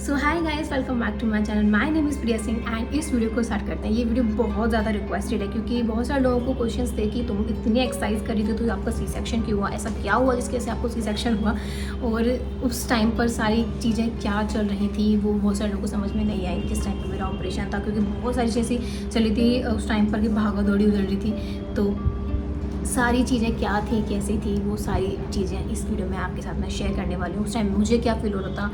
So hi guys, welcome back to my channel. My name is Priya Singh and इस video को start करते हैं। ये वीडियो बहुत ज़्यादा रिक्वेस्टेड है क्योंकि बहुत सारे लोगों को क्वेश्चंस थे कि तुम इतनी एक्सरसाइज करी थी तो आपका सी सेक्शन क्यों हुआ, ऐसा क्या हुआ जिसकी वजह से आपको सी सेक्शन हुआ, और उस टाइम पर सारी चीज़ें क्या चल रही थी वो बहुत सारे लोगों को समझ में नहीं आई किस टाइम पर मेरा ऑपरेशन था, क्योंकि बहुत सारी चीज़ें चली थी उस टाइम पर कि भागा दौड़ी उधर रही थी। तो सारी चीज़ें क्या थी, कैसी थी, वो सारी चीज़ें इस वीडियो में आपके साथ मैं शेयर करने वाली हूँ। उस टाइम मुझे क्या फील हो रहा था।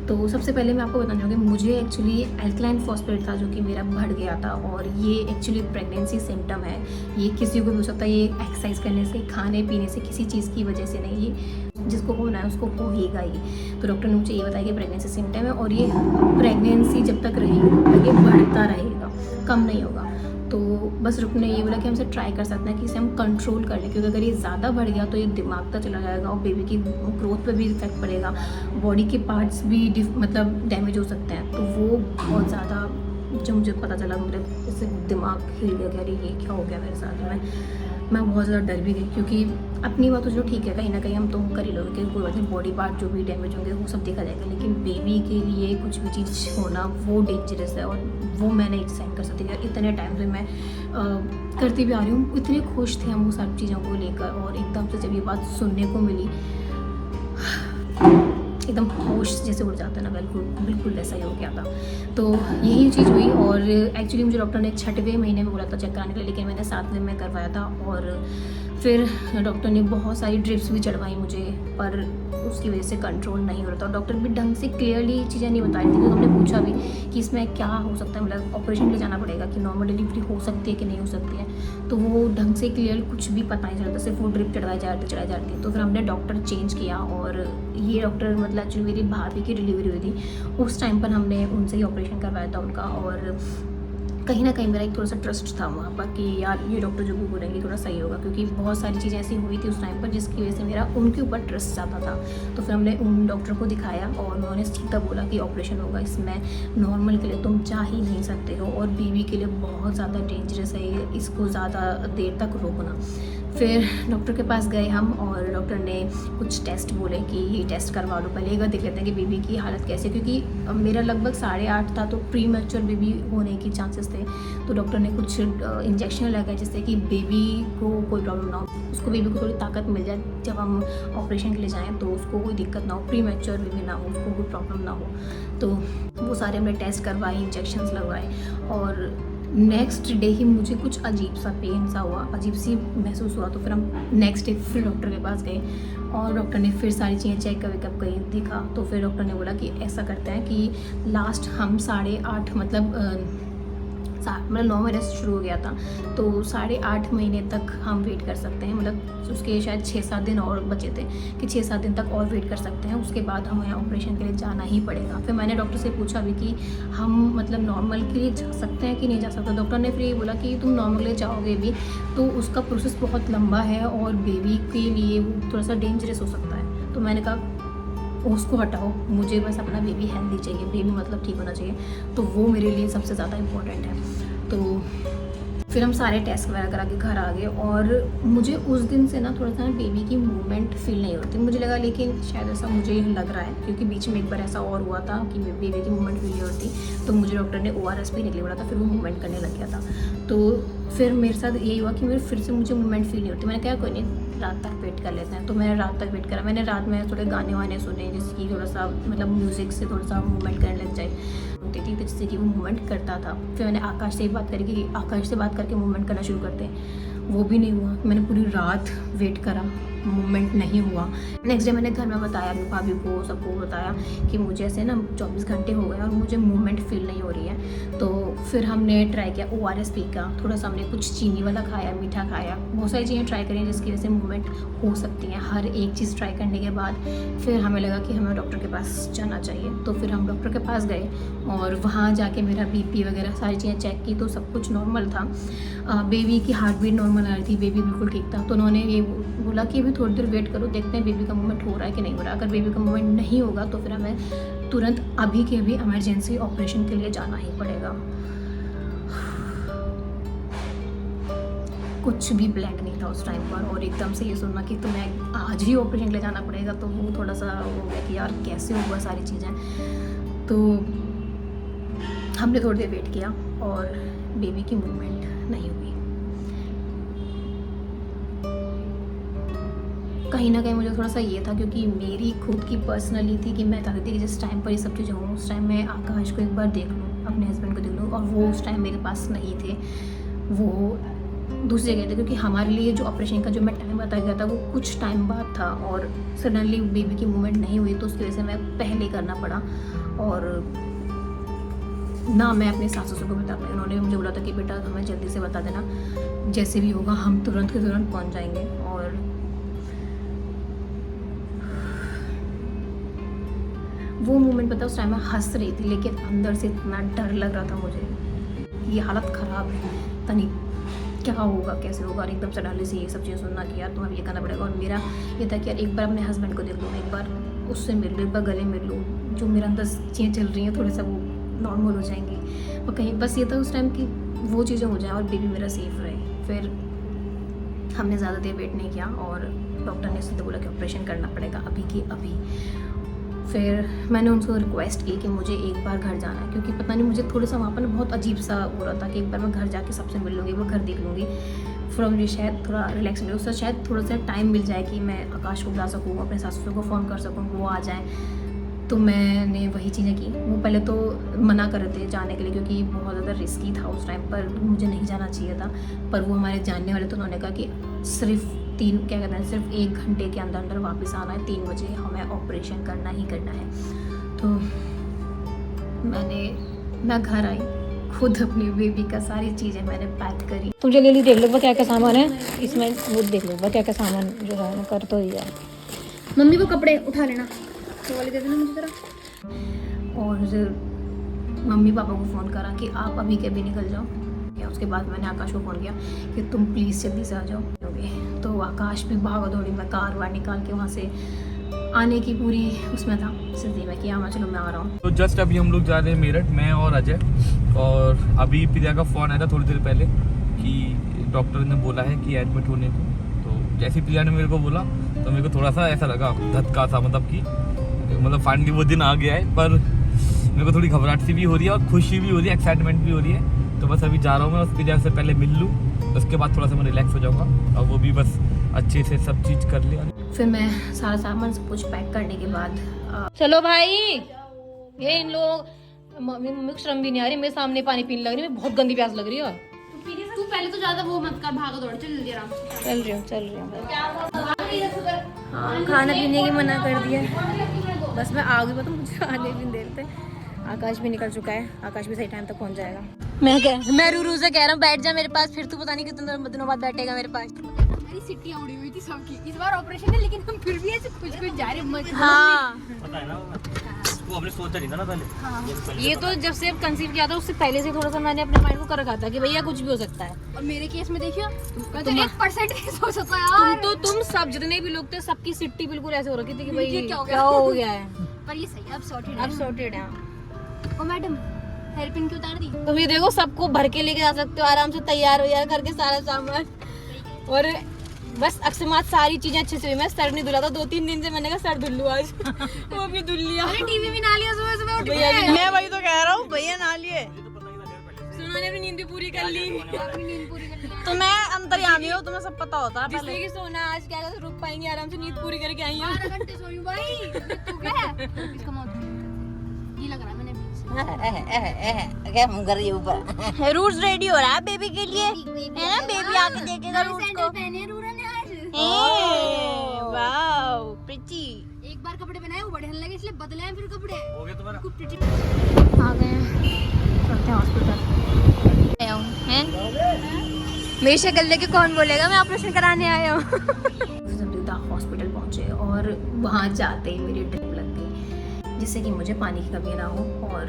तो सबसे पहले मैं आपको बताना चाहूँगी, मुझे एक्चुअली अल्कलाइन फॉस्फेट था जो कि मेरा बढ़ गया था, और ये एक्चुअली प्रेगनेंसी सिम्टम है। ये किसी को भी हो सकता है, ये एक्सरसाइज करने से, खाने पीने से, किसी चीज़ की वजह से नहीं, ये जिसको होना है उसको होगा ही। तो डॉक्टर ने मुझे ये बताया कि प्रेगनेंसी सिम्टम है और ये प्रेगनेंसी जब तक रहेगी ये बढ़ता रहेगा, कम नहीं होगा। तो बस डॉक्टर ने ये बोला कि हम इसे ट्राई कर सकते हैं कि इसे हम कंट्रोल कर लें, क्योंकि अगर ये ज़्यादा बढ़ गया तो ये दिमाग तक चला जाएगा और बेबी की ग्रोथ पे भी इफेक्ट पड़ेगा, बॉडी के पार्ट्स भी मतलब डैमेज हो सकते हैं। तो वो बहुत ज़्यादा, जब मुझे पता चला मेरे इससे दिमाग हिल गया कि अरे ये क्या हो गया मेरे साथ में। मैं बहुत ज़्यादा डर भी गई, क्योंकि अपनी बात तो जो ठीक है, कहीं ना कहीं हम तो कर ही लोगे कि कोई बात नहीं, बॉडी पार्ट जो भी डैमेज होंगे वो सब देखा जाएगा, लेकिन बेबी के लिए कुछ भी चीज़ होना वो डेंजरस है, और वो मैं नहीं सहन कर सकती। इतने टाइम से मैं करती भी आ रही हूँ, इतने खुश थे हम वो सब चीज़ों को लेकर, और एकदम से जब ये बात सुनने को मिली एकदम होश जैसे उड़ जाता है ना, बिल्कुल ऐसा ही हो गया था। तो यही चीज़ हुई, और एक्चुअली मुझे डॉक्टर ने 6वें महीने में बोला था चेक कराने के लिए, लेकिन मैंने 7वें में करवाया था। और फिर डॉक्टर ने बहुत सारी ड्रिप्स भी चढ़वाई मुझे, पर उसकी वजह से कंट्रोल नहीं हो रहा था। डॉक्टर भी ढंग से क्लियरली चीज़ें नहीं बता रही थी, तो हमने पूछा भी कि इसमें क्या हो सकता है, मतलब ऑपरेशन ले जाना पड़ेगा कि नॉर्मल डिलीवरी हो सकती है कि नहीं हो सकती है। तो वो ढंग से क्लियर कुछ भी पता नहीं चलता, सिर्फ वो ड्रिप चढ़ाई जाती है। तो फिर हमने डॉक्टर चेंज किया, और ये डॉक्टर मतलब एक्चुअली मेरी भाभी की डिलीवरी हुई थी उस टाइम पर, हमने उनसे ही ऑपरेशन करवाया था उनका। और कहीं ना कहीं मेरा एक थोड़ा सा ट्रस्ट था वहाँ पर कि यार ये डॉक्टर जो भी बोलेंगे थोड़ा सही होगा, क्योंकि बहुत सारी चीज़ें ऐसी हुई थी उस टाइम पर जिसकी वजह से मेरा उनके ऊपर ट्रस्ट ज़्यादा था। तो फिर हमने उन डॉक्टर को दिखाया और उन्होंने सीधा बोला कि ऑपरेशन होगा, इसमें नॉर्मल के लिए तुम जा ही नहीं सकते हो, और बेबी के लिए बहुत ज़्यादा डेंजरस है ये, इसको ज़्यादा देर तक रोकना। फिर डॉक्टर के पास गए हम, और डॉक्टर ने कुछ टेस्ट बोले कि ये टेस्ट करवा लो, पहले एक बार देख लेते हैं कि बेबी की हालत कैसे, क्योंकि मेरा लगभग 8.5 था, तो प्री मैच्योर बेबी होने की चांसेस थे। तो डॉक्टर ने कुछ इंजेक्शन लगाए जिससे कि बेबी को कोई प्रॉब्लम ना हो, उसको बेबी को थोड़ी ताकत मिल जाए, जब हम ऑपरेशन के लिए जाएँ तो उसको कोई दिक्कत ना हो, प्री मैच्योर बेबी ना हो, उसको कोई प्रॉब्लम ना हो। तो वो सारे हमने टेस्ट करवाए, इंजेक्शन्स लगवाए, और नेक्स्ट डे ही मुझे कुछ अजीब सा पेन सा हुआ, अजीब सी महसूस हुआ। तो फिर हम नेक्स्ट डे फिर डॉक्टर के पास गए, और डॉक्टर ने फिर सारी चीज़ें चेक वेकअप करी, देखा। तो फिर डॉक्टर ने बोला कि ऐसा करते हैं कि लास्ट हम 8.5 मतलब 9 महीने से शुरू हो गया था, तो 8.5 महीने तक हम वेट कर सकते हैं, मतलब उसके शायद 6-7 दिन और बचे थे कि 6-7 दिन तक और वेट कर सकते हैं, उसके बाद हमें ऑपरेशन के लिए जाना ही पड़ेगा। फिर मैंने डॉक्टर से पूछा भी कि हम मतलब नॉर्मल के लिए जा सकते हैं कि नहीं जा सकते। डॉक्टर ने फिर ये बोला कि तुम नॉर्मल के लिए जाओगे भी तो उसका प्रोसेस बहुत लंबा है, और बेबी के लिए वो थोड़ा सा डेंजरस हो सकता है। तो मैंने कहा उसको हटाओ, मुझे बस अपना बेबी हेल्दी चाहिए, बेबी मतलब ठीक होना चाहिए, तो वो मेरे लिए सबसे ज़्यादा इम्पोर्टेंट है। तो फिर हम सारे टेस्ट वगैरह करा के घर आ गए, और मुझे उस दिन से ना थोड़ा सा बेबी की मूवमेंट फील नहीं होती मुझे लगा, लेकिन शायद ऐसा मुझे लग रहा है क्योंकि बीच में एक बार ऐसा और हुआ था कि बेबी की मूवमेंट फील नहीं होती, तो मुझे डॉक्टर ने ORS पीने के लिए बोला था, फिर वो मूवमेंट करने लग गया था। तो फिर मेरे साथ यही हुआ कि फिर से मुझे मूवमेंट फील नहीं होती। मैंने कहा कोई नहीं, रात तक वेट कर लेते हैं। तो मैंने रात तक वेट करा, मैंने रात में थोड़े गाने वाने सुने जिसकी थोड़ा सा मतलब म्यूज़िक से थोड़ा सा मूवमेंट करने लग जाए होती थी, तो जिससे कि वो मूवमेंट करता था। फिर मैंने आकाश से बात करी कि आकाश से बात करके मूवमेंट करना शुरू करते हैं, वो भी नहीं हुआ। मैंने पूरी रात वेट करा, मूवमेंट नहीं हुआ। नेक्स्ट डे मैंने घर में बताया, अपनी भाभी को, सबको बताया कि मुझे ऐसे ना 24 घंटे हो गए और मुझे मूवमेंट फील नहीं हो रही है। तो फिर हमने ट्राई किया ORS पी का, थोड़ा सा हमने कुछ चीनी वाला खाया, मीठा खाया, बहुत सारी चीज़ें ट्राई करी जिसकी वजह से मूवमेंट हो सकती है। हर एक चीज़ ट्राई करने के बाद फिर हमें लगा कि हमें डॉक्टर के पास जाना चाहिए। तो फिर हम डॉक्टर के पास गए, और वहाँ जाके मेरा BP वगैरह सारी चीज़ें चेक की, तो सब कुछ नॉर्मल था। बेबी की हार्ट बीट नॉर्मल आ रही थी, बेबी बिल्कुल ठीक था। तो उन्होंने ये बोला कि अभी थोड़ी देर वेट करो, देखते हैं बेबी का मूवमेंट हो रहा है कि नहीं हो रहा है। अगर बेबी का मूवमेंट नहीं होगा तो फिर हमें तुरंत अभी के अभी इमरजेंसी ऑपरेशन के लिए जाना ही पड़ेगा। कुछ भी प्लान नहीं था उस टाइम पर, और एकदम से ये सुनना कि तुम्हें आज ही ऑपरेशन के लिए जाना पड़ेगा, तो वो थोड़ा सा हो गया कि यार कैसे होगा सारी चीज़ें। तो हमने थोड़ी देर वेट किया और बेबी की मूवमेंट नहीं हुई। कहीं ना कहीं मुझे थोड़ा सा ये था क्योंकि मेरी खुद की पर्सनली थी कि मैं चाहती थी कि जिस टाइम पर ये सब चीज़ें हों उस टाइम मैं आकाश को एक बार देख लूँ, अपने हस्बैंड को देख लूँ, और वो उस टाइम मेरे पास नहीं थे, वो दूसरी जगह थे। क्योंकि हमारे लिए जो ऑपरेशन का जो मैं टाइम बताया गया था वो कुछ टाइम बाद था और सडनली बेबी की मूवमेंट नहीं हुई, तो उसकी वजह से मैं पहले करना पड़ा। और ना मैं अपने सास ससुर को बता पाई, उन्होंने मुझे बोला था कि बेटा हमें जल्दी से बता देना, जैसे भी होगा हम तुरंत के तुरंत पहुंच जाएंगे। और वो मोमेंट पता उस टाइम मैं हंस रही थी, लेकिन अंदर से इतना डर लग रहा था मुझे, ये हालत ख़राब है, पता नहीं क्या होगा कैसे होगा। और एकदम सडनली से ये सब चीज़ें सुनना कि यार तुम्हें ये करना पड़ेगा। और मेरा ये था कि यार एक बार अपने हस्बैंड को देख लूँ, एक बार उससे मिल लूँ, एक बार गले मिल लूँ, जो मेरे अंदर चीज़ें चल रही हैं थोड़ा सा वो नॉर्मल हो जाएंगी। और कहीं बस ये था उस टाइम कि वो चीज़ें हो जाए और बेबी मेरा सेफ रहे। फिर हमने ज़्यादा देर वेट नहीं किया और डॉक्टर ने सीधे बोला कि ऑपरेशन करना पड़ेगा अभी की अभी। फिर मैंने उनको रिक्वेस्ट की कि मुझे एक बार घर जाना है, क्योंकि पता नहीं मुझे थोड़ा सा वहाँ पर बहुत अजीब सा हो रहा था कि एक बार मैं घर जाके सबसे मिल लूँगी, मैं घर देख लूँगी, थोड़ा मुझे शायद थोड़ा रिलैक्स मिले, उससे शायद थोड़ा सा टाइम मिल जाए कि मैं आकाश को बुला सकूँ, अपने सास ससुर को फ़ोन कर सकूँ, वो आ जाए। तो मैंने वही चीज़ें की। वो पहले तो मना कर रहे थे जाने के लिए क्योंकि बहुत ज़्यादा रिस्की था उस टाइम पर, मुझे नहीं जाना चाहिए था। पर वो हमारे जानने वाले, तो उन्होंने कहा कि सिर्फ 1 घंटे के अंदर अंदर वापस आना है, 3 बजे हमें ऑपरेशन करना ही करना है। तो मैं घर आई, खुद अपनी बेबी का सारी चीज़ें मैंने पैक करी। तुम जल्दी देख लो क्या क्या सामान है इसमें, वो देख लो क्या क्या सामान जो है कर तो दिया है। मम्मी को कपड़े उठा लेना, वो वाले दे देना मुझे ज़रा। और मम्मी पापा को फ़ोन करा कि आप अभी के भी निकल जाओ। या उसके बाद मैंने आकाश को फ़ोन किया कि तुम प्लीज़ जल्दी से आ जाओ। तो आकाश भी भागा दौड़ी में कार वार निकाल के वहाँ से आने की पूरी उसमें था स्थिति में कि हाँ चलो मैं आ रहा हूँ। तो जस्ट अभी हम लोग जा रहे हैं मेरठ, मैं और अजय। और अभी प्रिया का फ़ोन आया था थोड़ी देर पहले कि डॉक्टर ने बोला है कि एडमिट होने को। तो जैसे प्रिया ने मेरे को बोला तो मेरे को थोड़ा सा ऐसा लगा धक्का सा, मतलब फाइनली वो दिन आ गया है। पर मेरे को थोड़ी घबराहट सी भी हो रही है और खुशी भी हो रही है, एक्साइटमेंट भी हो रही है। तो बस अभी जा रहा हूँ मैं, उसकी जगह से पहले मिल लूँ, उसके बाद थोड़ा सा मैं रिलैक्स हो जाऊँगा और वो भी बस अच्छे से सब चीज़ कर लिया। फिर मैं सारा सामान सब कुछ पैक करने के बाद चलो भाई, ये इन लोग मम्मी को शर्म भी नहीं आ रही, मेरे सामने पानी पीने लग रही है, बहुत गंदी प्यास लग रही है। तू पहले तो ज्यादा वो मत कर, भागा दौड़, चल जल्दी आराम से। चल रही हूँ। हाँ खाना पीने की मना कर दिया, बस मैं आ गई, पता मुझे आने भी देर थे। आकाश भी निकल चुका है, आकाश भी सही टाइम तक पहुँच जाएगा। मैं रूरू से कह रहा हूँ बैठ जा मेरे पास, फिर तू पता नहीं कितने दिनों बाद बैठेगा मेरे पास। मेरी सिटियां उड़ी हुई थी सबकी, इस बार ऑपरेशन है लेकिन हम फिर भी ऐसे कुछ जा रहे हैं। हाँ पता है ना, वो हमने सोचा नहीं था ना पहले। हाँ। ये तो जब से कंसीव किया था उससे पहले से थोड़ा सा मैंने अपने माइंड को कर रखा था कि भैया कुछ भी हो सकता है। और मेरे केस में देखियो, मैं तो 1% नहीं सोच सकता यार। तुम सब जितने भी लोग थे सबकी सिट्टी बिल्कुल ऐसे हो रखी थी कि भाई ये क्या हो गया है। पर ये सही, अब सॉर्टेड है। ओ मैडम हेयर पिन क्यों उतार दी? तुम ये देखो सबको भर के लेके जा सकते हो आराम से, तैयार हो यार करके सारा सामान। और बस अक्समात सारी चीजें अच्छे से हुई। मैं सर नहीं धुला था 2-3 दिन से, मैंने कहा सर धुल लूं आज। वो भी धुल लिया। अरे टीवी भी ना लिया सुबह सुबह उठ भैया के। मैं वही तो कह रहा हूँ, भैया ना लिए। सुना ने अपनी नींद भी पूरी कर ली। अपनी नींद पूरी कर ली। तो मैं अंतर्यामी हूँ, तुम्हें सब पता होता है जिसने पहले। की सोना आज क्या रुक पाएंगे, आराम से नींद पूरी करके आई हूँ। 12 घंटे सोई हूँ भाई। तू क्या है? इसका मौत ये लग रहा है मैंने क्या मुंह कर रही है ऊपर। रूट्स रेडी हो रहा है बेबी के लिए, है ना? बेबी आके देखेगा रूट्स को। पहने रूरा ने आज। Wow pretty. एक बार कपड़े पहनाए वो बढ़िया लगे इसलिए बदले हैं फिर कपड़े। हो गया तुम्हारा? खूब प्रिटी। आ गए हैं, चलते हैं हॉस्पिटल। मेरी शक्ल देख के कौन बोलेगा मैं ऑपरेशन कराने आया हूँ। हॉस्पिटल पहुंचे और वहाँ जाते ही मेरी ड्रिप लग गई, जिससे कि मुझे पानी की कमी ना हो। और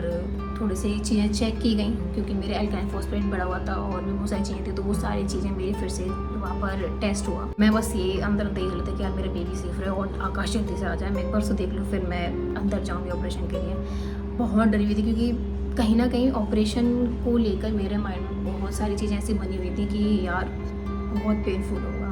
थोड़ी सी चीज़ें चेक की गई क्योंकि मेरे अल्काइन फॉस्फेट बढ़ा हुआ था और भी बहुत सारी चीज़ें थी, तो वो सारी चीज़ें मेरी फिर से वहाँ पर टेस्ट हुआ। मैं बस ये अंदर देख लेते कि यार मेरा बेबी सेफ रहे और आकाश जल्दी से आ जाए, मैं परसों देख लूँ फिर मैं अंदर जाऊँगी ऑपरेशन के लिए। बहुत डरी हुई थी क्योंकि कहीं ना कहीं ऑपरेशन को लेकर मेरे माइंड में बहुत सारी चीज़ें ऐसी बनी हुई थी कि यार बहुत पेनफुल होगा,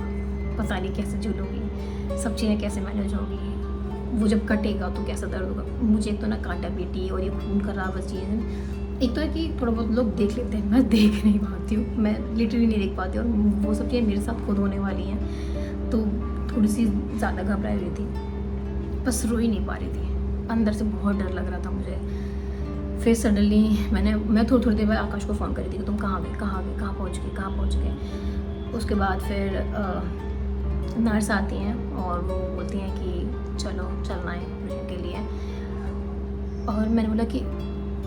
पता नहीं कैसे झूलूँगी, सब चीज़ें कैसे मैनेज होगी, वो जब कटेगा तो कैसा दर्द होगा। मुझे एक तो ना कांटा पीटी और ये खून खराब चीज़, एक तो है कि थोड़ा बहुत लोग देख लेते हैं, मैं देख नहीं पाती हूँ, मैं लिटरली नहीं देख पाती, और वो सब चीज़ें मेरे साथ खुद होने वाली हैं, तो थोड़ी सी ज़्यादा घबराई हुई थी, बस रो ही नहीं पा रही थी, अंदर से बहुत डर लग रहा था मुझे। फिर सडनली मैं थोड़ी देर बाद आकाश को फ़ोन करी थी कि तुम कहाँ गए, कहाँ पहुँच गए। उसके बाद फिर नर्स आती हैं और वो बोलती हैं कि चलो चलना है ऑपरेशन के लिए, और मैंने बोला कि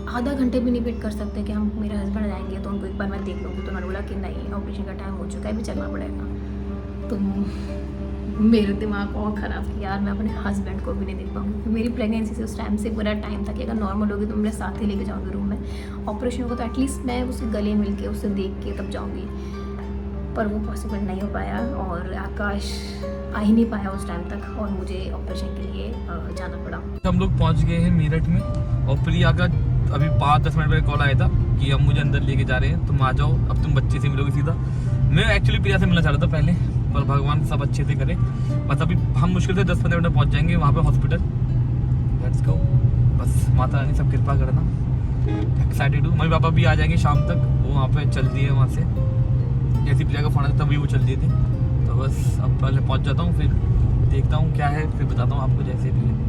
आधा घंटे भी नहीं वेट कर सकते कि हम मेरे हस्बैंड जाएंगे तो उनको एक बार मैं देख लूँगी। तो उन्होंने बोला कि नहीं, ऑपरेशन का टाइम हो चुका है, भी चलना पड़ेगा। तो मेरे दिमाग और ख़राब कि यार मैं अपने हस्बैंड को भी नहीं देख पाऊँगी। मेरी प्रेगनेंसी से उस टाइम से पूरा टाइम था कि अगर नॉर्मल होगी तो मेरे साथ ही लेके जाऊँगी रूम में, ऑपरेशन होगा तो एटलीस्ट मैं उसके गले मिल के उससे देख के तब जाऊँगी, पर वो पॉसिबल नहीं हो पाया और आकाश आ ही नहीं पाया उस टाइम तक, और मुझे ऑपरेशन के लिए जाना पड़ा। हम लोग पहुंच गए हैं मेरठ में, और प्रिया का अभी 5-10 मिनट पहले कॉल आया था कि अब मुझे अंदर लेके जा रहे हैं, तुम आ जाओ, अब तुम बच्चे से मिलोगे सीधा। मैं एक्चुअली प्रिया से मिलना चाह रहा था पहले, पर भगवान सब अच्छे से करे, बस अभी हम मुश्किल से 10-15 मिनट में पहुंच जाएंगे वहाँ पे हॉस्पिटल। लेट्स गो, बस माता रानी सब कृपा करना। एक्साइटेड हूँ। मम्मी पापा भी आ जाएंगे शाम तक, वो वहाँ पे चल दिए, वहाँ से जैसी प्रिया का फोन आया तभी वो चल दिए थे, तो बस अब पहले पहुँच जाता हूँ, फिर देखता हूँ क्या है, फिर बताता हूँ आपको जैसे भी है।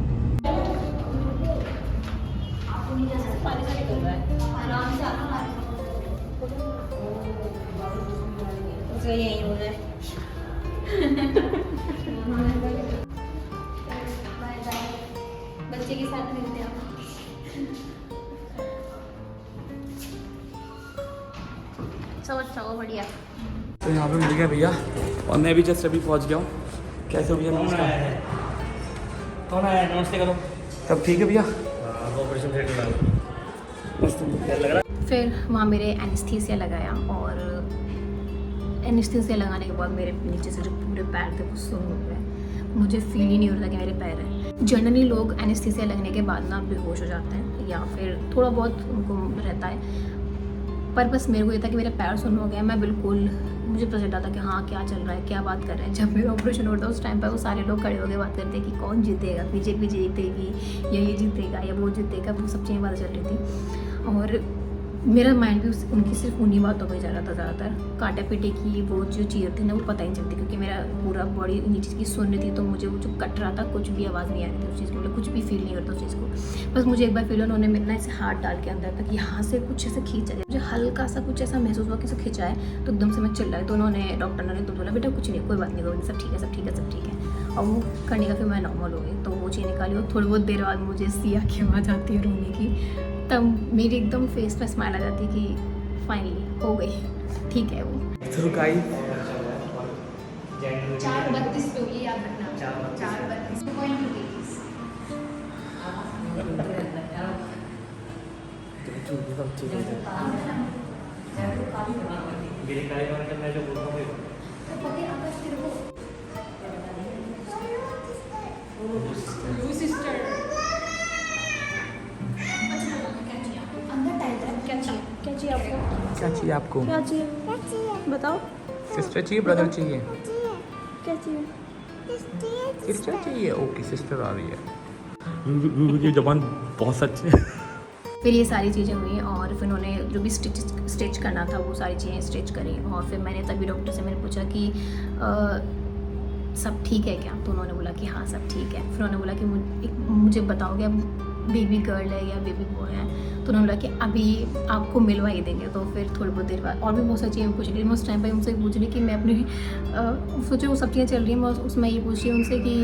यही हो जाए। बच्चे के साथ मिलते हैं। सब अच्छा हो, बढ़िया। तो यहाँ पे मिल गया भैया, और मैं भी जस्ट अभी पहुँच गया हूँ। कैसे हो भैया? नमस्कार। कौन आया? नमस्ते करो। तब ठीक है भैया? ऑपरेशन थिएटर मस्त। फिर वहाँ मेरे एनेस्थीसिया लगाया, और एनेस्थीसिया लगाने के बाद मेरे नीचे से जो पूरे पैर थे वो सुन्न हो गए, मुझे फील ही नहीं हो रहा था कि मेरे पैर हैं। जनरली लोग एनेस्थीसिया लगने के बाद ना बेहोश हो जाते हैं या फिर थोड़ा बहुत उनको रहता है, पर बस मेरे को ये था कि मेरा पैर सुन्न हो गया। मैं बिल्कुल, मुझे पता चलता था कि हाँ क्या चल रहा है, क्या बात कर रहे हैं। जब मेरा ऑपरेशन होता उस टाइम पर वो सारे लोग खड़े होकर बात करते कि कौन जीतेगा, बीजेपी जीतेगी या ये जीतेगा या वो जीतेगा, वो सब चीज़ें पता चल रही थी। और मेरा माइंड भी उनकी सिर्फ उन्हीं बातों में जा रहा था ज़्यादातर। कांटा पीटे की वो जो चीज़ थी ना वो पता ही नहीं चलती, क्योंकि मेरा पूरा बॉडी नीचे की सुन रही थी, तो मुझे वो जो कट रहा था कुछ भी आवाज़ नहीं आ रही थी उस चीज़ को, मतलब कुछ भी फील नहीं होता उस चीज़ को। बस मुझे एक बार फील, उन्होंने मेरे ना ऐसे हाथ डाल के अंदर तक यहाँ से कुछ ऐसे खींचा है, मुझे हल्का सा कुछ ऐसा महसूस हुआ कि ऐसे खींचा है, तो एकदम से मैं चिल्लाई। तो उन्होंने, डॉक्टर ने तो बोला बेटा कुछ नहीं, कोई बात नहीं, कोई सब ठीक है, सब ठीक है, सब ठीक है। और वो करने का फिर मैं नॉर्मल हो गई, तो वो चीज़ निकाली, और थोड़ी बहुत देर बाद मुझे सिया की आवाज़ आती है रोने की, तब मेरी एकदम फेस पे स्माइल आ जाती है कि फाइनली हो गई, ठीक है वो। तो गाइस 4:32 पे हुई, याद रखना 4:32 पे पॉइंट हो गई। मेरे कार्यक्रम के मैं जो बोल रहा हूँ क्या चाहिए आपको? क्या चाहिए बताओ। सिस्टर चाहिए, ब्रदर चाहिए? क्या चाहिए? सिस्टर चाहिए, ओके सिस्टर आ रही है। की जबान बहुत सच है। फिर ये सारी चीज़ें हुई, और फिर उन्होंने जो भी स्टिच करना था वो सारी चीज़ें स्टिच करी, और फिर मैंने तभी डॉक्टर से मैंने पूछा कि सब ठीक है क्या? तो उन्होंने बोला कि हाँ सब ठीक है। फिर उन्होंने बोला कि मुझे बताओगे अब बेबी गर्ल है या बेबी बॉय है? तो उन्होंने बोला कि अभी आपको मिलवा ही देंगे। तो फिर थोड़ी बहुत देर बाद और भी बहुत सारी चीज़ें पूछ रही, मैं उस टाइम पर उनसे पूछ रही कि मैं अपनी सोचो वो सब चीज़ें चल रही हैं, मैं उसमें ये पूछ रही हूँ उनसे कि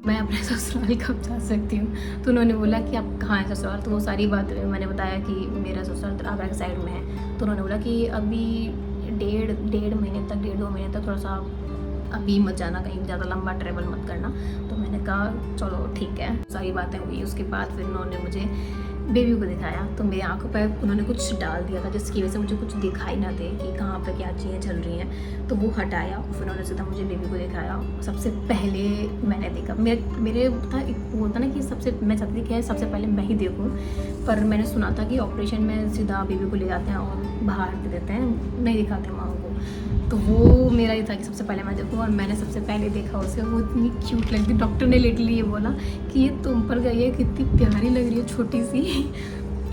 मैं अपने ससुराल कब जा सकती हूँ? तो उन्होंने बोला कि आप कहाँ हैं ससुराल? तो वो सारी बात मैंने बताया कि मेरा ससुराल आगरा के साइड में है। तो उन्होंने बोला कि अभी डेढ़ महीने तक, 1.5-2 महीने तक थोड़ा सा अभी मत जाना, कहीं ज़्यादा लंबा ट्रैवल मत करना। तो मैंने कहा चलो ठीक है, सारी बातें हुई। उसके बाद फिर उन्होंने मुझे बेबी को दिखाया, तो मेरी आंखों पर उन्होंने कुछ डाल दिया था जिसकी वजह से मुझे कुछ दिखाई ना दे कि कहाँ पे क्या चीज़ें चल रही हैं। तो वो हटाया, फिर उन्होंने सीधा मुझे बेबी को दिखाया। सबसे पहले मैंने देखा, मेरे था वो होता ना कि मैं चाहती थी कि सबसे पहले मैं ही देखूँ, पर मैंने सुना था कि ऑपरेशन में सीधा बेबी को ले जाते हैं और बाहर दे देते हैं, नहीं दिखाते माँ को। तो वो मेरा ये था कि सबसे पहले मैं देखूँ, और मैंने सबसे पहले देखा उसे। वो इतनी क्यूट लगती। डॉक्टर ने लिटरली ये बोला कि ये तुम पर गई है, कितनी प्यारी लग रही है छोटी सी।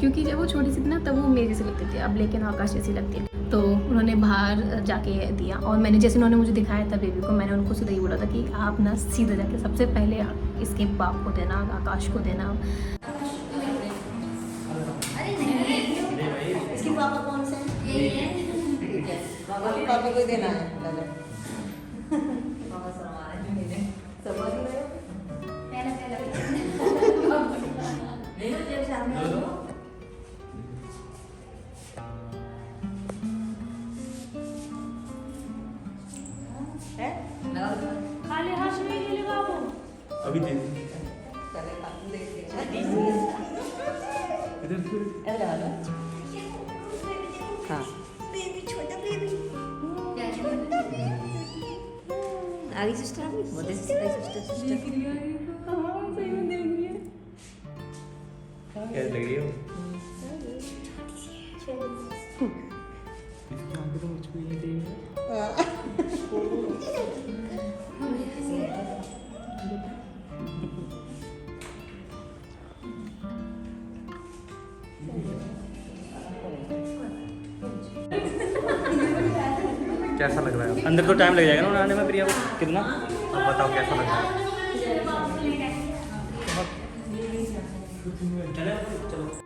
क्योंकि जब वो छोटी सी थी ना तब वो मेरे जैसी लगती थी, अब लेकिन आकाश जैसी लगती है। तो उन्होंने बाहर जाके दिया, और मैंने जैसे उन्होंने मुझे दिखाया था बेबी को, मैंने उनको सीधा ही बोला था कि आप ना सीधा जाके सबसे पहले इसके बाप को देना, आकाश को देना। इसके पापा कौन से हैं? पापा को देना है। पापा शर्मा रहे हैं। शर्मा रहे हो? नहीं तो जब सामने हो। है? खाली हाथ से नहीं लगा वो। अभी दे पहले पापा देखते हैं। इधर हाँ। बेबी छोटा बेबी। आगे सिस्टर आ गई। मोदी सिस्टर। कैसे लग रही हो? कैसा लग रहा है? अंदर तो टाइम लग जाएगा ना बनाने में प्रिया को। कितना? अब बताओ कैसा लग रहा है?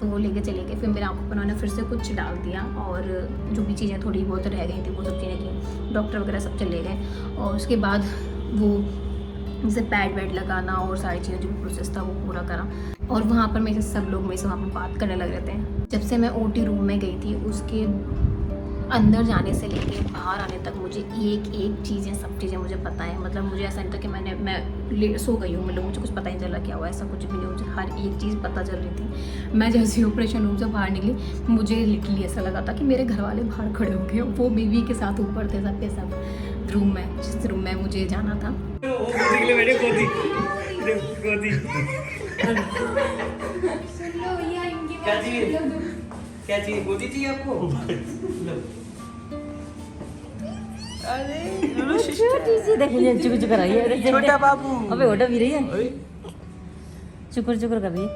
तो वो लेके चले गए। फिर मेरे आंखों पर उन्होंने फिर से कुछ डाल दिया, और जो भी चीज़ें थोड़ी बहुत रह गई थी वो सब चीज़ें की। डॉक्टर वगैरह सब चले गए, और उसके बाद वो जैसे पैड वैड लगाना और सारी चीज़ें जो भी प्रोसेस था वो पूरा करा। और वहाँ पर मेरे सब लोग मेरे से वहाँ पर बात करने लग रहे थे। जब से मैं OT रूम में गई थी, उसके अंदर जाने से लेके बाहर आने तक मुझे एक एक चीज़ें, सब चीज़ें मुझे पता है। मतलब मुझे ऐसा नहीं था कि मैं सो गई हूँ, मतलब मुझे कुछ पता ही चला क्या हुआ, ऐसा कुछ भी नहीं। मुझे हर एक चीज़ पता चल रही थी। मैं जैसे ऑपरेशन रूम से बाहर निकली, मुझे लिटरली ऐसा लगा था कि मेरे घर वाले बाहर खड़े हो गए। वो बेबी के साथ ऊपर थे सब के सब रूम में, जिस रूम में मुझे जाना था। क्या चाहिए? गोदी चाहिए आपको? छोटी सी देखिए चुक चुक रही है। छोटा बाबू। अबे ओटा भी रही है। चुकुर चुकुर कर रही है।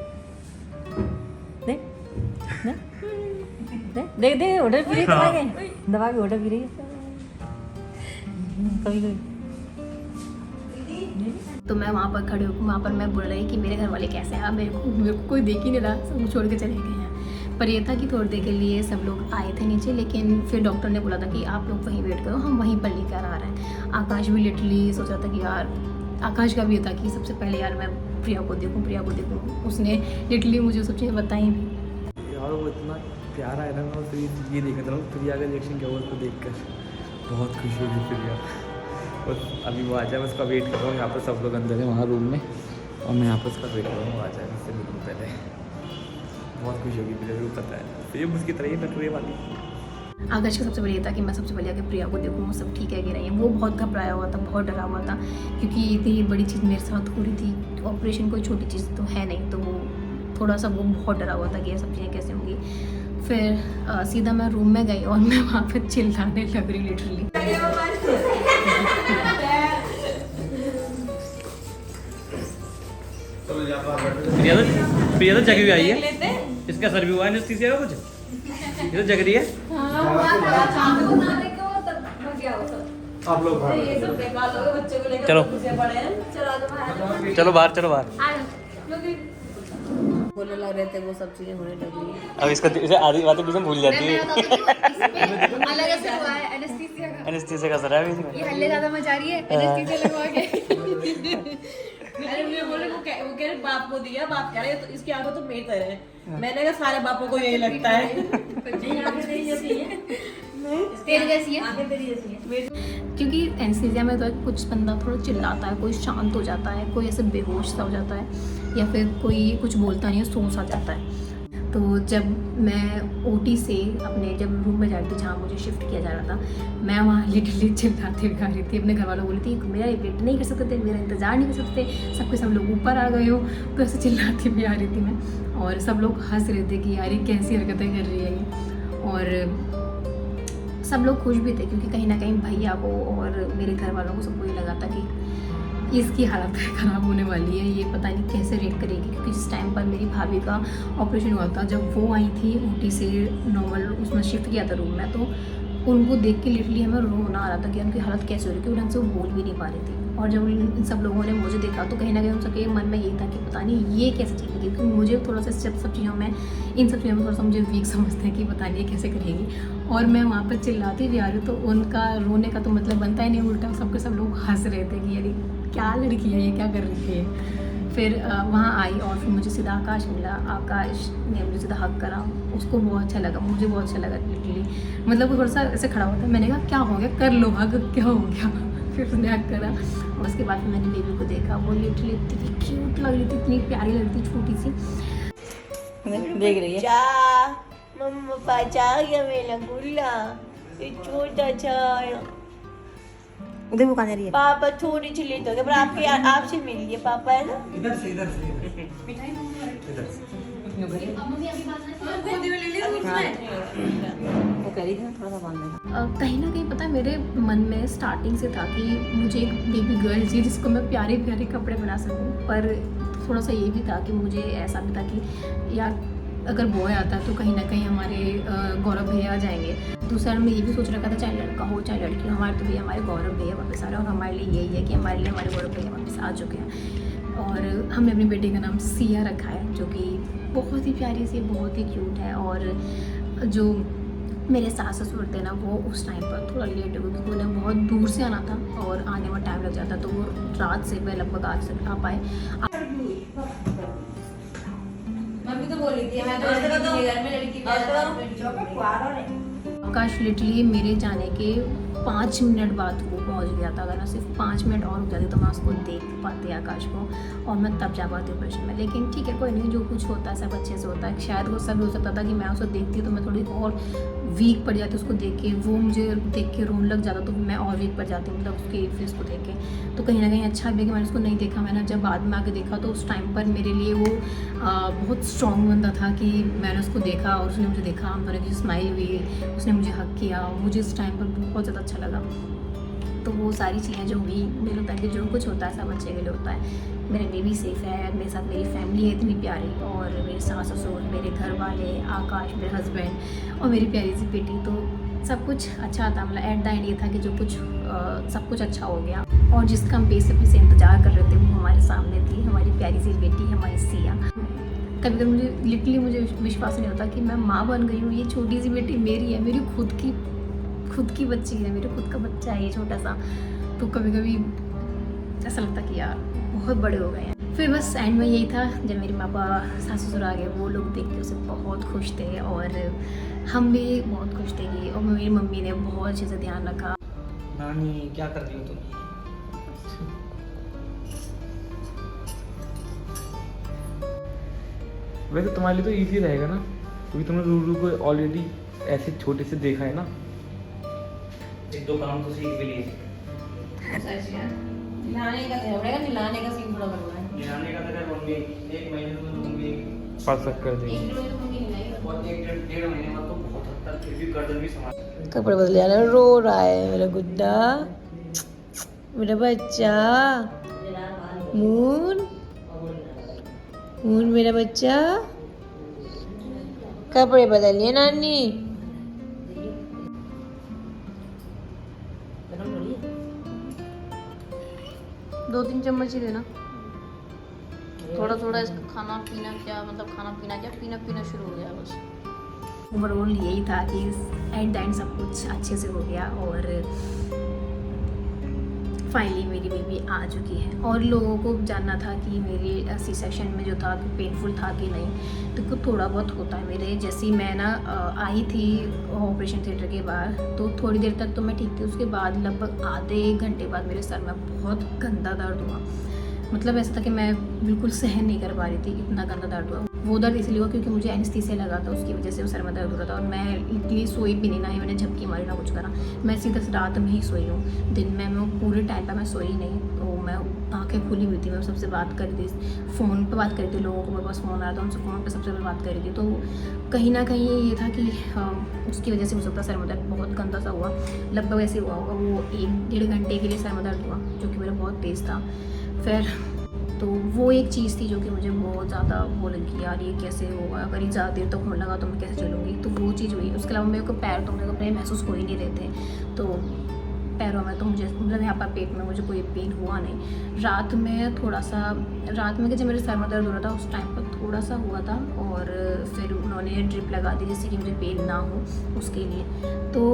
देख देख देख देख ओटा भी रही है। दबा के ओटा भी रही है। कभी कभी तो मैं वहाँ पर खड़े होकर वहाँ पर मैं बोल रही कि मेरे घर वाले कैसे हैं। मेरे को कोई देख ही नहीं रहा, सब छोड़ के चले गए हैं। पर ये था कि थोड़ी देर के लिए सब लोग आए थे नीचे, लेकिन फिर डॉक्टर ने बोला था कि आप लोग वहीं वेट करो, हम वहीं पर लेकर आ रहे हैं। आकाश भी लिटरली सोच रहा था कि यार, आकाश का भी ये था कि सबसे पहले यार मैं प्रिया को देखूँ। उसने लिटरली मुझे सब चीज़ें बताई भी। यार वो इतना प्यारा है ना, मैं फिर ये देखता हूँ प्रिया का रिएक्शन क्या हुआ उसको देखकर। बहुत खुशी होगी प्रिया। और अभी वो आ जाए, मैं उसका वेट कर रहा हूँ। यहाँ पर सब लोग अंदर हैं वहाँ रूम में, और मैं यहाँ पर उसका वेट कर रहा हूँ, वो आ जाए, उससे मिलूँ पहले। बहुत खुशी होगी प्रिया को, पता है ये उसकी तरह ही नटुरे वाली। आकाश का सबसे बड़ा ये था कि मैं सबसे पहले आके प्रिया को देखूँ सब ठीक है कि नहीं है। वो बहुत घबराया हुआ था, बहुत डरा हुआ था, क्योंकि इतनी बड़ी चीज़ मेरे साथ हो रही थी। ऑपरेशन कोई छोटी चीज़ तो है नहीं, तो वो थोड़ा सा वो बहुत डरा हुआ था कि ये सब चीज़ें कैसे होंगी। फिर सीधा मैं रूम में गई और मैं वहाँ पर चिल्लाने लग रही लिटरली। प्रिया तो जगी हुई आई है। इसका सर भी हुआ है, एनेस्थीसिया का कुछ? ये तो जग रही है। आप लोग चलो चलो बाहर, चलो बाहर। बोलने लग रहे थे, वो सब चीजें होने लगी। अब इसका इसे आधी बातें भी भूल जाती है। अलग से हुआ है एनेस्थीसिया का। एनेस्थीसिया का सर है अभी इसमें। ये हल्ले ज्यादा मचा रही है एनेस्थीसिया लगवा के। अरे मैं बोले वो कह रहे बाप को दिया, बाप कह रहे तो इसकी आंखों तो मेरी तरह है। मैंने कहा सारे बापों को यही लगता है। तेरी जैसी है। आंखें तेरी जैसी है। क्योंकि एनेस्थीसिया में तो कुछ बंदा थोड़ा चिल्लाता है, कोई शांत हो जाता है, कोई ऐसे बेहोश सा हो जाता है, या फिर कोई कुछ बोलता नहीं है, सो सा जाता है। तो जब मैं OT से अपने जब रूम में जा रही थी जहाँ मुझे शिफ्ट किया जा रहा था, मैं वहाँ लिटरली चिल्लाती हुई आ रही थी। अपने घर वालों बोली थी मेरा वेट नहीं कर सकते थे, मेरा इंतज़ार नहीं कर सकते, सब लोग ऊपर आ गए हो। तो ऐसे चिल्लाती हुई आ रही थी मैं, और सब लोग हंस रहे थे कि यार ये कैसी हरकतें कर रही है ये। और सब लोग खुश भी थे क्योंकि कहीं ना कहीं भैया को और मेरे घर वालों को सबको ये लगा था कि इसकी हालत ख़राब होने वाली है, ये पता नहीं कैसे रिएक्ट करेगी। क्योंकि जिस टाइम पर मेरी भाभी का ऑपरेशन हुआ था, जब वो आई थी ऊटी से नॉर्मल उसमें शिफ्ट किया था रूम में, तो उनको देख के लिटरली हमें रोना आ रहा था कि उनकी हालत कैसे हो रही थी, ढंग से वो बोल भी नहीं पा रही थी। और जब इन सब लोगों ने मुझे देखा तो कहीं ना कहीं उन सबके मन में यही था कि पता नहीं ये कैसे चलेगी, क्योंकि मुझे थोड़ा सा सब चीज़ों में, इन सब चीज़ों में थोड़ा सा मुझे वीक समझते हैं कि पता नहीं ये कैसे करेगी। और मैं वहाँ पर चिल्लाती भी आ रही हूँ तो उनका रोने का तो मतलब बनता ही नहीं, उल्टा सबके सब लोग हंस रहे थे कि यानी क्या लड़की है ये, क्या कर रही है। फिर वहाँ आई और फिर मुझे सीधा आकाश मिला, आकाश ने मुझे सीधा हक करा, उसको बहुत अच्छा लगा, मुझे बहुत अच्छा लगा लिटरली। मतलब वो थोड़ा सा ऐसे खड़ा हुआ था, मैंने कहा क्या हो गया, कर लो हक, क्या हो गया। फिर उसने हक करा और उसके बाद फिर मैंने बेबी को देखा, वो लिटरली इतनी क्यूट लग रही थी, इतनी प्यारी लग रही थी, छोटी सी। देख रही है जा मम्मा पाचा गया मेरा गुल्ला, ये छोटा सा उधर वो कहाँ जा रही है? पापा थोड़ी सी लेट हो गए, पर आपके आपसे मिल लिए पापा है ना। इधर से इधर से वो कह रही थी ना थोड़ा सा बांध देना। कहीं ना कहीं पता है मेरे मन में स्टार्टिंग से था कि मुझे एक बेबी गर्ल चाहिए जिसको मैं प्यारे प्यारे कपड़े बना सकूं, पर थोड़ा सा ये भी था कि मुझे ऐसा भी था कि यार अगर बॉय आता तो कहीं ना कहीं हमारे गौरव भैया आ जाएंगे। दूसरा मैं ये भी सोच रखा था चाहे लड़का हो चाहे लड़की हो, हमारे तो भैया हमारे गौरव भैया वापस आ रहे हैं, और हमारे लिए यही है कि हमारे लिए हमारे गौरव भैया वापस आ चुके हैं। और हमने अपनी बेटी का नाम सिया रखा है, जो कि बहुत ही प्यारी सी, बहुत ही क्यूट है। और जो मेरे सास ससुर थे ना, वो उस टाइम पर थोड़ा लेट हो गए क्योंकि उन्हें बहुत दूर से आना था और आने में टाइम लग जाता, तो वो रात से वह लगभग आज तक आ पाए। मम्मी तो बोल रही थी मैं तो घर में लड़की आकाश लिटरली मेरे जाने के 5 मिनट बाद वो पहुंच गया था। अगर मैं सिर्फ 5 मिनट और रुक जाती तो मैं उसको देख पाती आकाश को, और मैं तब जा पाती ऑपरेशन में। लेकिन ठीक है, कोई नहीं, जो कुछ होता है सब अच्छे से होता है। शायद वो सब हो सकता था कि मैं उसको देखती तो मैं थोड़ी और वीक पड़ जाती उसको देख के, वो मुझे देख के रोने लग जाता तो मैं और वीक पड़ जाती, मतलब उसके फेस को देख के। तो कहीं ना कहीं अच्छा भी कि मैंने उसको नहीं देखा। मैंने जब बाद में आके देखा तो उस टाइम पर मेरे लिए वो बहुत स्ट्रॉन्ग बंदा था कि मैंने उसको देखा और उसने मुझे देखा, हम दोनों की स्माइल हुई, उसने मुझे हक किया, मुझे उस टाइम पर बहुत ज़्यादा अच्छा लगा। तो वो सारी चीज़ें जो हुई, मुझे लगता है कि जो कुछ होता है सब अच्छे के लिए होता है। मेरे बेबी सेफ है, मेरे साथ मेरी फैमिली है इतनी प्यारी, और मेरे सास ससुर, मेरे घर वाले, आकाश मेरे हस्बैंड और मेरी प्यारी सी बेटी, तो सब कुछ अच्छा था। मतलब एट द एंड ये था कि जो कुछ सब कुछ अच्छा हो गया, और जिसका हम बेसब्री से इंतज़ार कर रहे थे वो हमारे सामने थी, हमारी प्यारी सी बेटी, हमारी सिया। कभी कभी मुझे लिटरली विश्वास नहीं होता कि मैं माँ बन गई हूँ। ये छोटी सी बेटी मेरी है, मेरी खुद की बच्ची है, मेरे खुद का बच्चा है ये छोटा सा। तो कभी कभी ऐसा लगता कि यार बहुत बड़े हो गए हैं। फिर बस एंड में यही था, जब मेरे पापा सास ससुर आ गए, वो लोग देख के उसे बहुत खुश थे और हम भी बहुत खुश थे कि, और मेरी मम्मी ने बहुत अच्छे से ध्यान रखा। नानी क्या कर रही हो तुम? वैसे तुम्हारे लिए तो इजी रहेगा ना, क्योंकि तुमने रूरू को ऑलरेडी ऐसे छोटे से देखा है ना। एक दो काम तो सीख भी लिए। खिलाने का खिलाने का सीन थोड़ा करना है। गिराने का तो कर मम्मी 1 महीने में लूंगी, परफेक्ट कर देंगे। और 1-1.5 महीने में तो बहुत हद तक फिर भी गर्दन भी संभाल। कपड़े बदल जा रहा है, रो रहा है मेरा गुड्डा, मेरा बच्चा मून, मून मेरा बच्चा। कपड़े बदल लिए नानी। 2-3 चम्मच ही देना, थोड़ा थोड़ा इसका खाना पीना पीना शुरू हो गया बस। ओवरऑल यही था कि एट द एंड सब कुछ अच्छे से हो गया, और फाइनली मेरी बेबी आ चुकी है। और लोगों को जानना था कि मेरे सी सेक्शन में जो था पेनफुल था कि नहीं, तो कुछ थोड़ा बहुत होता है मेरे। जैसे ही मैं ना आई थी ऑपरेशन थिएटर के बाद, तो थोड़ी देर तक तो मैं ठीक थी, उसके बाद लगभग आधे घंटे बाद मेरे सर में बहुत गंदा दर्द हुआ। मतलब ऐसा था कि मैं बिल्कुल सहन नहीं कर पा रही थी, इतना गंदा दर्द हुआ। वो दर्द इसलिए हुआ क्योंकि मुझे एनेस्थीसिया लगा था, उसकी वजह से वो सर में दर्द हो रहा था, और मैं इतनी सोई भी नहीं, ना ही मैंने झपकी मारी ना कुछ करा। मैं सीधा रात में ही सोई हूँ, दिन में मैं पूरे टाइम पर मैं सोई नहीं। तो मैं आंखें खुली हुई थी, मैं सबसे बात कर रही थी, फ़ोन पे बात कर रही थी, लोगों को मेरे पास फ़ोन आया था, उनसे फ़ोन पे सबसे पहले बात कर रही थी। तो कहीं ना कहीं ये था कि उसकी वजह से हो सकता सर में दर्द बहुत गंदा सा हुआ, लगभग ऐसे हुआ होगा वो 1-1.5 घंटे के लिए सर में दर्द हुआ, जो कि मेरा बहुत तेज़ था। फिर तो वो एक चीज़ थी जो कि मुझे बहुत ज़्यादा वो लगी, यार ये कैसे होगा, अगर ये ज़्यादा देर तक होने लगा तो मैं कैसे चलूँगी। तो वो चीज़ हुई। उसके अलावा मेरे को पैर तो मेरे को अपने महसूस हो ही नहीं रहे थे, तो पैरों में तो मुझे मतलब यहाँ पर पेट में मुझे कोई पेन हुआ नहीं। रात में कि जब मेरे सर में दर्द हो रहा था उस टाइम पर थोड़ा सा हुआ था, और फिर उन्होंने ड्रिप लगा दी जिससे कि मुझे पेन ना हो उसके लिए। तो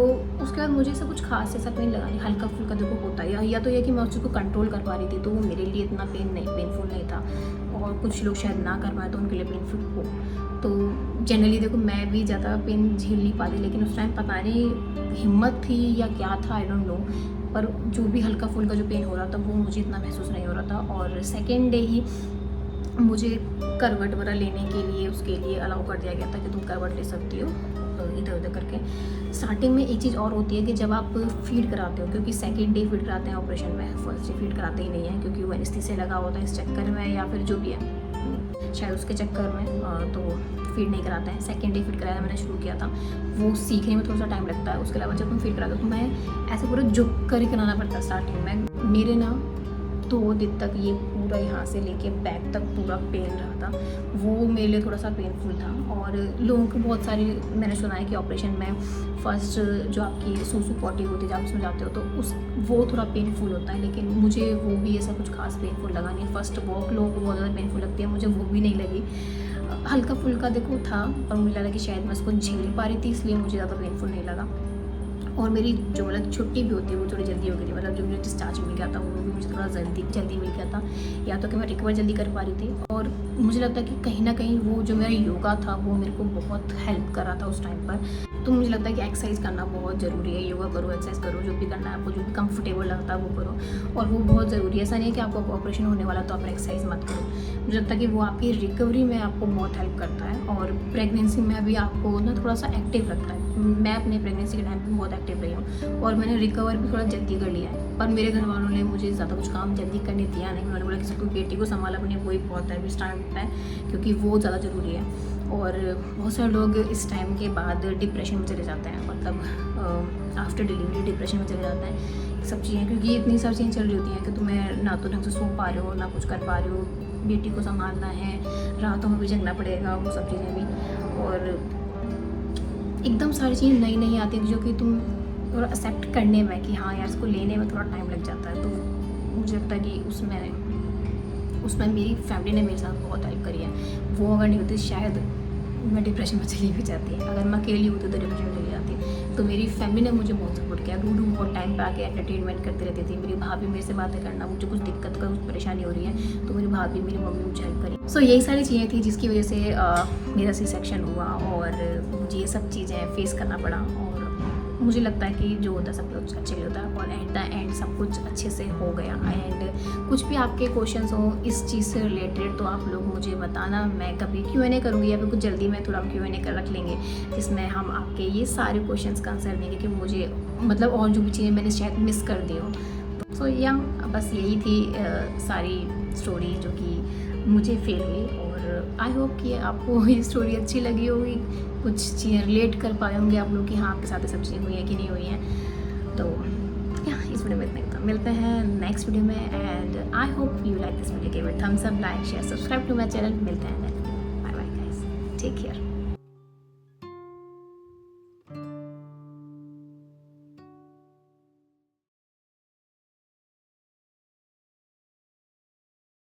उसके बाद मुझे ऐसा कुछ खास ऐसा पेन लगा नहीं, हल्का फुल्का देखो होता है, या तो ये कि मैं उस चीज़ को कंट्रोल कर पा रही थी, तो वो मेरे लिए इतना पेनफुल नहीं था। और कुछ लोग शायद ना कर पाए तो उनके लिए पेनफुल हो। तो जनरली देखो मैं भी ज़्यादा पेन झेल नहीं पाती, लेकिन उस टाइम पता नहीं हिम्मत थी या क्या था, आई डोंट नो, पर जो भी हल्का फुल्का जो पेन हो रहा था वो मुझे इतना महसूस नहीं हो रहा था। और सेकेंड डे ही मुझे करवट वगैरह लेने के लिए उसके लिए अलाउ कर दिया गया था कि तुम करवट ले सकती हो इधर उधर करके। स्टार्टिंग में एक चीज़ और होती है कि जब आप फीड कराते हो, क्योंकि सेकेंड डे फीड कराते हैं ऑपरेशन में, फर्स्ट डे फीड कराते ही नहीं है, क्योंकि वो एनेस्थीसिया लगा होता है इस चक्कर में, या फिर जो भी है शायद उसके चक्कर में, तो फीड नहीं कराते हैं। सेकेंड डे फीड कराया मैंने शुरू किया था, वो सीखने में थोड़ा सा टाइम लगता है। उसके अलावा जब तुम फीड कराते हो तो मैं ऐसे पूरा झुक कर ही कराना पड़ता है स्टार्टिंग में। मेरे ना 2 दिन तक ये पूरा यहाँ से लेके बैक तक पूरा पेन रहा था, वो मेरे लिए थोड़ा सा पेनफुल था। और लोगों को बहुत सारी मैंने सुना है कि ऑपरेशन में फर्स्ट जो आपकी सूसू पॉटी होती है जब उसमें जाते हो तो वो थोड़ा पेनफुल होता है, लेकिन मुझे वो भी ऐसा कुछ खास पेनफुल लगा नहीं। फर्स्ट वॉक लोगों को बहुत ज़्यादा पेनफुल लगती है, मुझे वो भी नहीं लगी, हल्का फुल्का देखो था, और मुझे लगा कि शायद मैं उसको झेल पा रही थी, इसलिए मुझे ज़्यादा पेनफुल नहीं लगा। और मेरी जो मतलब छुट्टी भी होती है वो थोड़ी जल्दी हो गई थी, मतलब जो मुझे डिस्चार्ज मिल गया था वो भी मुझे थोड़ा जल्दी मिल गया था, या तो कि मैं रिकवर जल्दी कर पा रही थी। और मुझे लगता है कि कहीं ना कहीं वो जो मेरा योगा था वो मेरे को बहुत हेल्प कर रहा था उस टाइम पर। तो मुझे लगता है कि एक्सरसाइज करना बहुत ज़रूरी है, योगा करो, एक्सरसाइज करो, जो भी करना है आपको, जो भी कंफर्टेबल लगता है वो करो, और वो बहुत ज़रूरी है। ऐसा नहीं है कि आपको ऑपरेशन होने वाला तो आप एक्सरसाइज मत करो। मुझे लगता है कि वो आपकी रिकवरी में आपको बहुत हेल्प करता है, और प्रेगनेंसी में भी आपको ना थोड़ा सा एक्टिव रखता है। मैं अपने प्रेगनेंसी के टाइम पे बहुत एक्टिव रही हूँ, और मैंने रिकवर भी थोड़ा जल्दी कर लिया है। पर मेरे घर वालों ने मुझे ज़्यादा कुछ काम जल्दी करने दिया नहीं, उन्होंने बोला कि कोई बेटी को संभाला अपने वही बहुत है, इस टाइम पे, क्योंकि वो ज़्यादा ज़रूरी है। और बहुत सारे लोग इस टाइम के बाद डिप्रेशन में चले जाते हैं, मतलब आफ्टर डिलीवरी डिप्रेशन में चले जाते हैं, सब चीज़ें, क्योंकि इतनी सारी चीज़ें चल रही होती हैं कि तुम्हें ना तो ढंग से सो पा रहे हो, ना कुछ कर पा रहे हो, बेटी को संभालना है, रातों में भी जगना पड़ेगा, वो सब चीज़ें भी, और एकदम सारी चीज़ें नई नई आती हैं जो कि तुम थोड़ा एक्सेप्ट करने में कि हाँ यार इसको लेने में थोड़ा टाइम लग जाता है। तो मुझे लगता है कि उसमें मेरी फैमिली ने मेरे साथ बहुत हेल्प करी है। वो अगर नहीं होती शायद मैं डिप्रेशन में चली भी जाती है, अगर मैं अकेली होती तो डिप्रेशन में चली जाती। तो मेरी फैमिली ने मुझे बहुत सपोर्ट किया। रूडू बहुत टाइम पे आके एंटरटेनमेंट करती रहती थी, मेरी भाभी मेरे से बातें करना, मुझे कुछ दिक्कत का कुछ परेशानी हो रही है तो मेरी भाभी मेरी मम्मी मुझे हेल्प करी। सो यही सारी चीज़ें थी जिसकी वजह से मेरा सी सेक्शन हुआ, और मुझे ये सब चीज़ें फेस करना पड़ा। और मुझे लगता है कि जो होता है सब कुछ अच्छे लिए होता है, और एट द एंड सब कुछ अच्छे से हो गया। एंड कुछ भी आपके क्वेश्चंस हो इस चीज़ से रिलेटेड तो आप लोग मुझे बताना, मैं कभी Q&A करूँगी, या फिर कुछ जल्दी में थोड़ा Q&A कर रख लेंगे जिसमें हम आपके ये सारे क्वेश्चंस का आंसर देंगे कि मुझे मतलब और जो भी चीज़ें मैंने शायद मिस कर दी हो। सो या बस यही थी सारी स्टोरी जो कि मुझे फील हुई, और आई होप कि आपको ये स्टोरी अच्छी लगी होगी, कुछ चीज़ें रिलेट कर पाए होंगे आप लोग कि हाँ आपके साथ सब चीज़ें हुई हैं कि नहीं हुई हैं। तो या इस वीडियो में इतना ही था, मिलते हैं नेक्स्ट वीडियो में, and I hope you like this video, give it thumbs up, like, share, subscribe to my channel. मिलते हैं next video, bye bye guys, take care.